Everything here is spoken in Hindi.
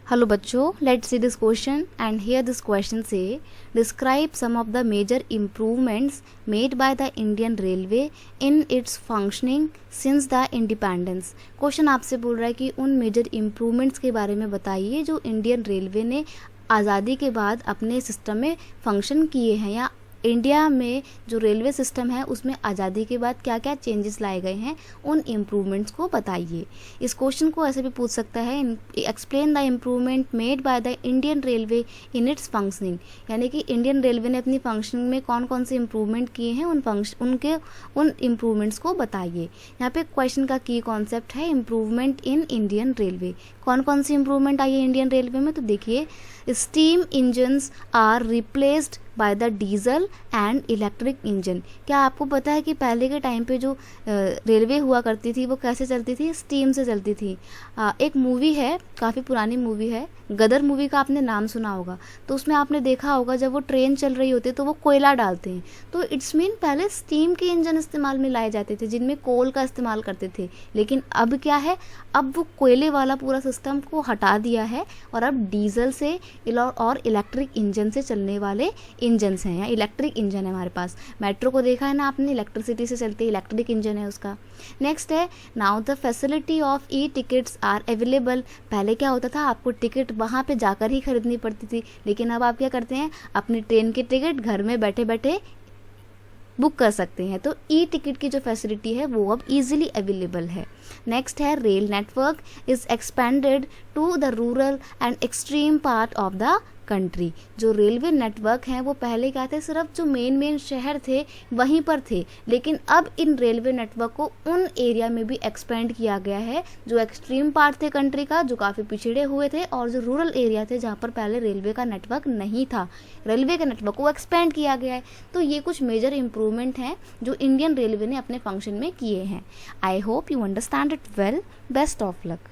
Hello बच्चों, let's see this question and here this question say describe some of the major improvements made by the Indian Railway in its functioning since the independence। Question आपसे बोल रहा है कि उन मेजर इम्प्रूवमेंट्स के बारे में बताइए जो इंडियन रेलवे ने आज़ादी के बाद अपने सिस्टम में फंक्शन किए हैं, या इंडिया में जो रेलवे सिस्टम है उसमें आज़ादी के बाद क्या क्या चेंजेस लाए गए हैं, उन इम्प्रूवमेंट्स को बताइए। इस क्वेश्चन को ऐसे भी पूछ सकता है, explain the improvement made by the Indian railway in its functioning, यानी कि इंडियन रेलवे ने अपनी फंक्शनिंग में कौन कौन से इम्प्रूवमेंट किए हैं, उन इम्प्रूवमेंट्स को बताइए। यहाँ पे क्वेश्चन का की कॉन्सेप्ट है इम्प्रूवमेंट इन इंडियन रेलवे। कौन कौन सी इम्प्रूवमेंट आई है इंडियन रेलवे में, तो देखिए steam engines are replaced by the diesel and electric engine. क्या आपको पता है कि पहले के टाइम पे जो रेलवे हुआ करती थी वो कैसे चलती थी? स्टीम से चलती थी। एक मूवी है, काफ़ी पुरानी मूवी है, गदर मूवी का आपने नाम सुना होगा, तो उसमें आपने देखा होगा जब वो ट्रेन चल रही होती है तो वो कोयला डालते हैं, तो इट्स मीन पहले स्टीम के इंजन इस्तेमाल में लाए जाते थे जिनमें कोल का इस्तेमाल करते थे। लेकिन अब क्या है, अब वो कोयले वाला पूरा सिस्टम को हटा दिया है और अब डीजल से और इलेक्ट्रिक इंजन से चलने वाले इंजन्स हैं, या इलेक्ट्रिक इंजन है हमारे पास। मेट्रो को देखा है ना आपने, इलेक्ट्रिसिटी से चलती है, इलेक्ट्रिक इंजन है उसका। नेक्स्ट है now the facility of e tickets are available. पहले क्या होता था, आपको टिकट वहाँ पे जाकर ही खरीदनी पड़ती थी, लेकिन अब आप क्या करते हैं, अपनी ट्रेन की टिकट घर में बैठे बैठे बुक कर सकते हैं। तो ई टिकट की जो फैसिलिटी है वो अब इजीली अवेलेबल है। नेक्स्ट है rail network is expanded to the rural and extreme part of the country. जो रेलवे नेटवर्क हैं वो पहले क्या थे, सिर्फ जो मेन शहर थे वहीं पर थे, लेकिन अब इन रेलवे नेटवर्क को उन एरिया में भी एक्सपेंड किया गया है जो एक्सट्रीम पार्ट थे कंट्री का, जो काफ़ी पिछड़े हुए थे, और जो रूरल एरिया थे जहाँ पर पहले रेलवे का नेटवर्क नहीं था, रेलवे के नेटवर्क को एक्सपेंड किया गया है। तो ये कुछ मेजर इंप्रूवमेंट हैं जो इंडियन रेलवे ने अपने फंक्शन में किए हैं। I hope you understand it well. Best of luck.